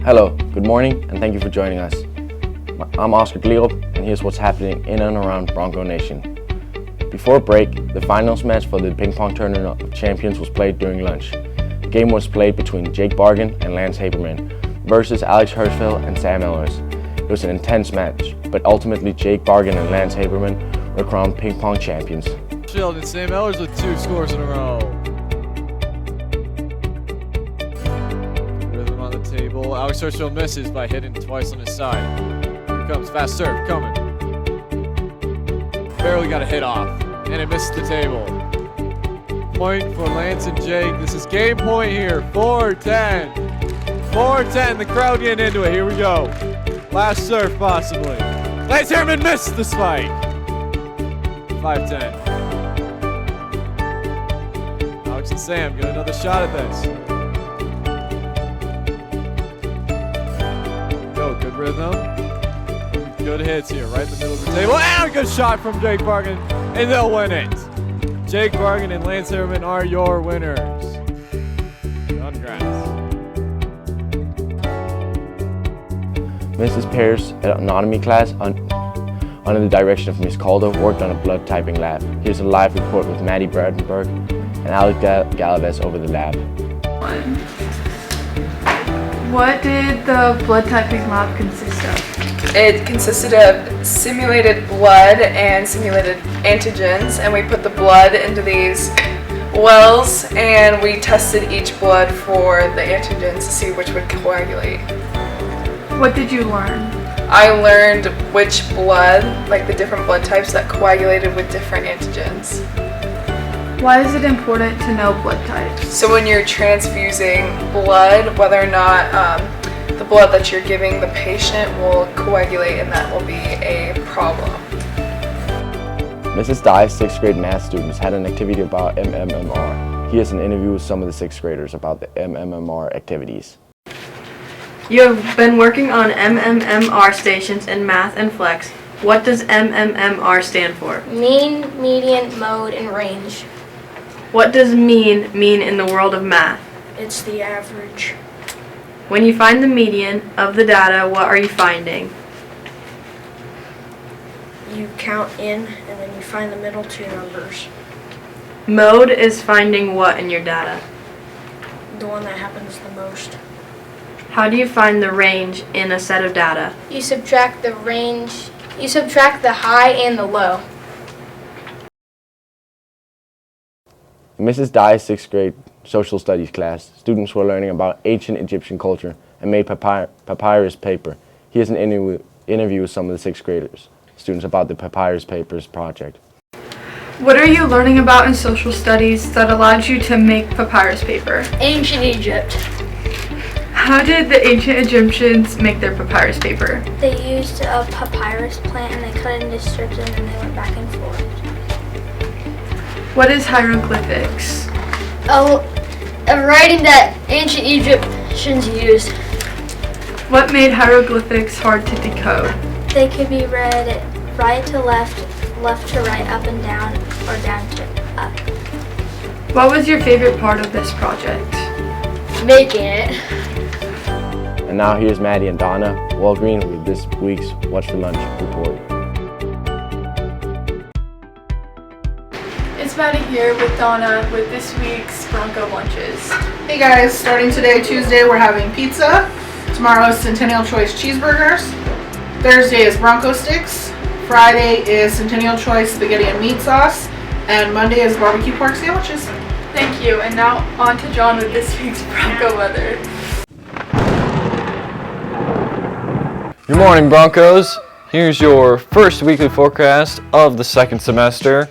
Hello, good morning, and thank you for joining us. I'm Oscar Glierup, and here's what's happening in and around Bronco Nation. Before break, the finals match for the Ping Pong Tournament of Champions was played during lunch. The game was played between Jake Bargan and Lance Haberman versus Alex Hirschfeld and Sam Ellers. It was an intense match, but ultimately Jake Bargan and Lance Haberman were crowned Ping Pong champions. Hirschfeld and Sam Ellers with 2 scores in a row. Rhythm on the table. Alex Hirschfeld misses by hitting twice on his side. Here comes, fast serve, coming. Barely got a hit off, and it misses the table. Point for Lance and Jake. This is game point here, 4-10. 4-10, the crowd getting into it, here we go. Last serve possibly. Lance Haberman missed the spike. 5-10. Alex and Sam get another shot at this. Go, good rhythm. Good hits here, right in the middle of the table. And a good shot from Jake Bargan, and they'll win it. Jake Bargan and Lance Haberman are your winners. Congrats. Mrs. Pearce, at anatomy class, under the direction of Miss Calder, worked on a blood typing lab. Here's a live report with Maddie Brandenburg and Alex Galaves over the lab. What did the blood typing lab consist of? It consisted of simulated blood and simulated antigens, and we put the blood into these wells and we tested each blood for the antigens to see which would coagulate. What did you learn? I learned which blood, like the different blood types that coagulated with different antigens. Why is it important to know blood types? So when you're transfusing blood, whether or not the blood that you're giving the patient will coagulate, and that will be a problem. Mrs. Dye's 6th grade math students had an activity about MMMR. Here's an interview with some of the 6th graders about the MMMR activities. You have been working on MMMR stations in math and flex. What does MMMR stand for? Mean, median, mode, and range. What does mean in the world of math? It's the average. When you find the median of the data, what are you finding? You count in, and then you find the middle 2 numbers. Mode is finding what in your data? The one that happens the most. How do you find the range in a set of data? You subtract the range, you subtract the high and the low. In Mrs. Dye's 6th grade social studies class, students were learning about ancient Egyptian culture and made papyrus paper. Here's an interview with some of the 6th graders, students about the papyrus papers project. What are you learning about in social studies that allowed you to make papyrus paper? Ancient Egypt. How did the ancient Egyptians make their papyrus paper? They used a papyrus plant and they cut it into strips and then they went back and forth. What is hieroglyphics? A writing that ancient Egyptians used. What made hieroglyphics hard to decode? They could be read right to left, left to right, up and down, or down to up. What was your favorite part of this project? Making it. And now here's Maddie and Donna Walgreen with this week's What's for Lunch report. It's Maddie here with Donna with this week's Bronco Lunches. Hey guys, starting today, Tuesday, we're having pizza. Tomorrow is Centennial Choice cheeseburgers. Thursday is Bronco sticks. Friday is Centennial Choice spaghetti and meat sauce. And Monday is barbecue pork sandwiches. Thank you, and now on to John with this week's Bronco Weather. Good morning, Broncos. Here's your first weekly forecast of the 2nd semester.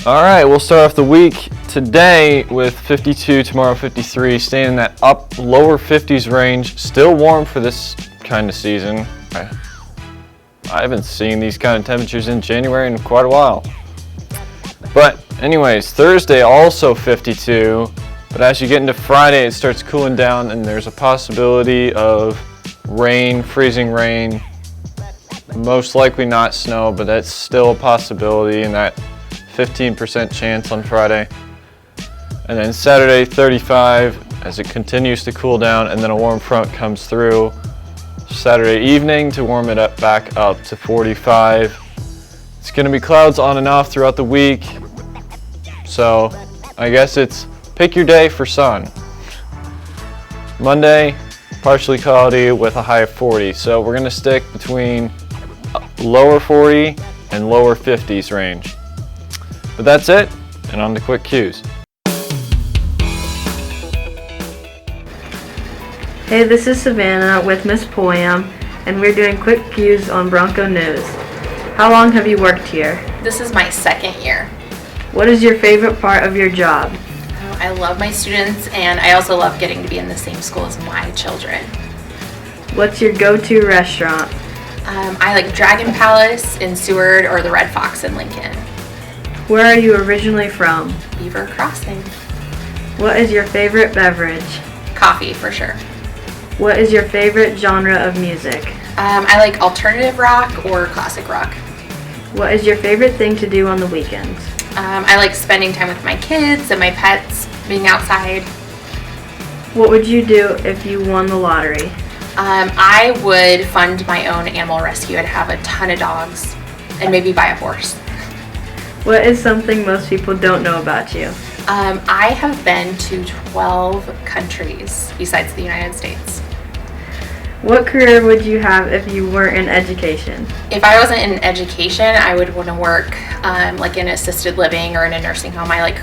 All right, we'll start off the week today with 52, tomorrow 53, staying in that lower 50s range. Still warm for this kind of season. I haven't seen these kind of temperatures in January in quite a while. But anyways, Thursday also 52, but as you get into Friday, it starts cooling down and there's a possibility of rain, freezing rain, most likely not snow, but that's still a possibility, and that 15% chance on Friday. And then Saturday 35, as it continues to cool down, and then a warm front comes through Saturday evening to warm it up back up to 45. It's going to be clouds on and off throughout the week, so I guess it's pick your day for sun. Monday, partially cloudy with a high of 40, so we're going to stick between lower 40 and lower 50s range. But that's it, and on to quick cues. Hey, this is Savannah with Miss Poyam, and we're doing quick cues on Bronco News. How long have you worked here? This is my second year. What is your favorite part of your job? I love my students, and I also love getting to be in the same school as my children. What's your go-to restaurant? I like Dragon Palace in Seward or the Red Fox in Lincoln. Where are you originally from? Beaver Crossing. What is your favorite beverage? Coffee, for sure. What is your favorite genre of music? I like alternative rock or classic rock. What is your favorite thing to do on the weekends? I like spending time with my kids and my pets, being outside. What would you do if you won the lottery? I would fund my own animal rescue. I'd have a ton of dogs and maybe buy a horse. What is something most people don't know about you? I have been to 12 countries besides the United States. What career would you have if you weren't in education? If I wasn't in education, I would want to work like in assisted living or in a nursing home. I like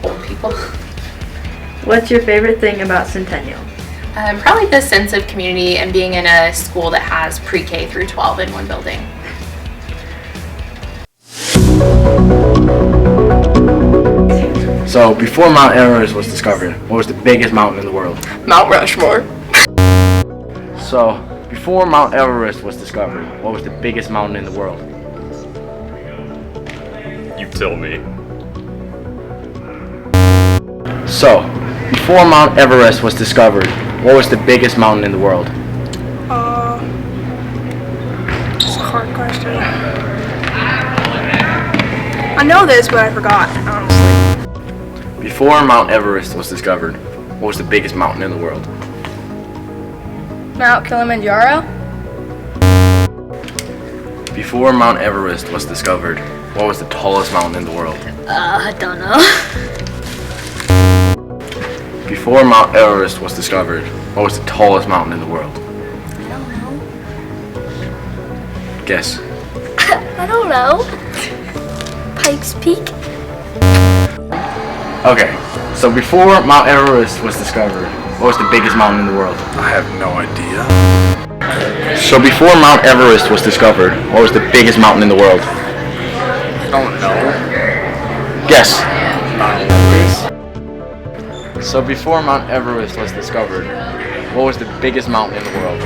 old people. What's your favorite thing about Centennial? Probably the sense of community and being in a school that has pre-K through 12 in one building. So, before Mount Everest was discovered, what was the biggest mountain in the world? Mount Rushmore. So, before Mount Everest was discovered, what was the biggest mountain in the world? You tell me. So, before Mount Everest was discovered, what was the biggest mountain in the world? It's a hard question. I know this, but I forgot, honestly. Before Mount Everest was discovered, what was the biggest mountain in the world? Mount Kilimanjaro? Before Mount Everest was discovered, what was the tallest mountain in the world? I don't know. Before Mount Everest was discovered, what was the tallest mountain in the world? I don't know. Guess. I don't know. Pikes Peak? Okay, so before Mount Everest was discovered, what was the biggest mountain in the world? I have no idea. So before Mount Everest was discovered, what was the biggest mountain in the world? I don't know. Guess. So before Mount Everest was discovered, what was the biggest mountain in the world?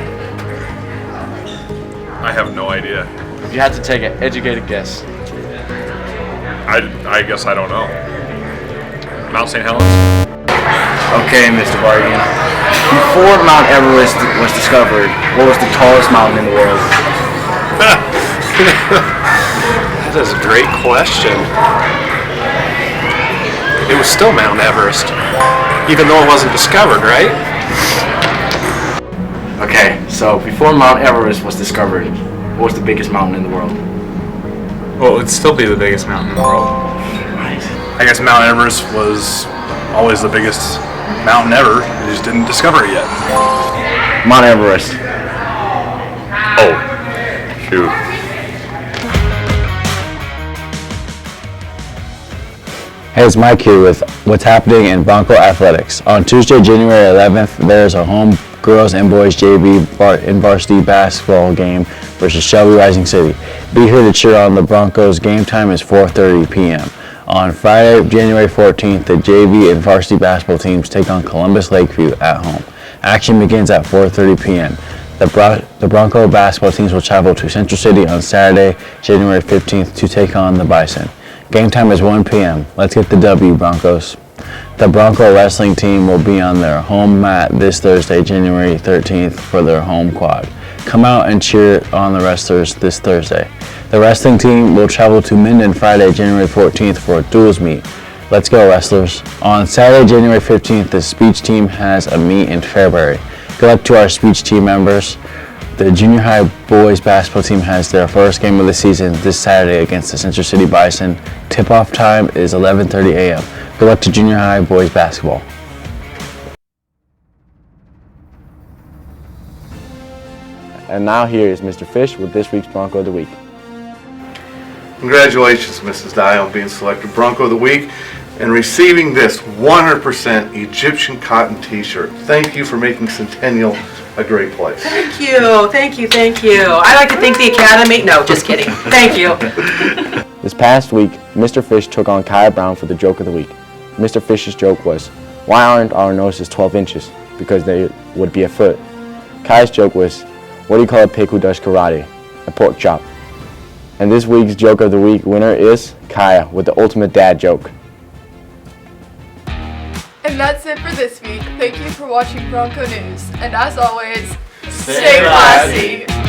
I have no idea. If you had to take an educated guess. I guess I don't know. Mount St. Helens? Okay, Mr. Bargain. Before Mount Everest was discovered, what was the tallest mountain in the world? That is a great question. It was still Mount Everest, even though it wasn't discovered, right? Okay, so before Mount Everest was discovered, what was the biggest mountain in the world? Well, it'd still be the biggest mountain in the world. I guess Mount Everest was always the biggest mountain ever. We just didn't discover it yet. Mount Everest. Oh, shoot. Hey, it's Mike here with what's happening in Bronco Athletics. On Tuesday, January 11th, there's a home girls and boys JV in varsity basketball game versus Shelby Rising City. Be here to cheer on the Broncos. Game time is 4:30 p.m. On Friday, January 14th, the JV and varsity basketball teams take on Columbus Lakeview at home. Action begins at 4:30 p.m. The Bronco basketball teams will travel to Central City on Saturday, January 15th to take on the Bison. Game time is 1 p.m. Let's get the W, Broncos. The Bronco wrestling team will be on their home mat this Thursday, January 13th for their home quad. Come out and cheer on the wrestlers this Thursday. The wrestling team will travel to Minden Friday, January 14th for a duels meet. Let's go, wrestlers. On Saturday, January 15th, the speech team has a meet in Fairbury. Good luck to our speech team members. The junior high boys basketball team has their first game of the season this Saturday against the Central City Bison. Tip-off time is 11:30 a.m. Good luck to junior high boys basketball. And now here is Mr. Fish with this week's Bronco of the Week. Congratulations, Mrs. Dye, on being selected Bronco of the Week and receiving this 100% Egyptian cotton t-shirt. Thank you for making Centennial a great place. Thank you, thank you, thank you. I like to thank the Academy. No, just kidding. Thank you. This past week, Mr. Fish took on Kaya Brown for the joke of the week. Mr. Fish's joke was, why aren't our noses 12 inches? Because they would be a foot. Kaya's joke was, what do you call a pig who does karate? A pork chop. And this week's joke of the week winner is Kaya with the ultimate dad joke. And that's it for this week. Thank you for watching Bronco News. And as always, Stay classy.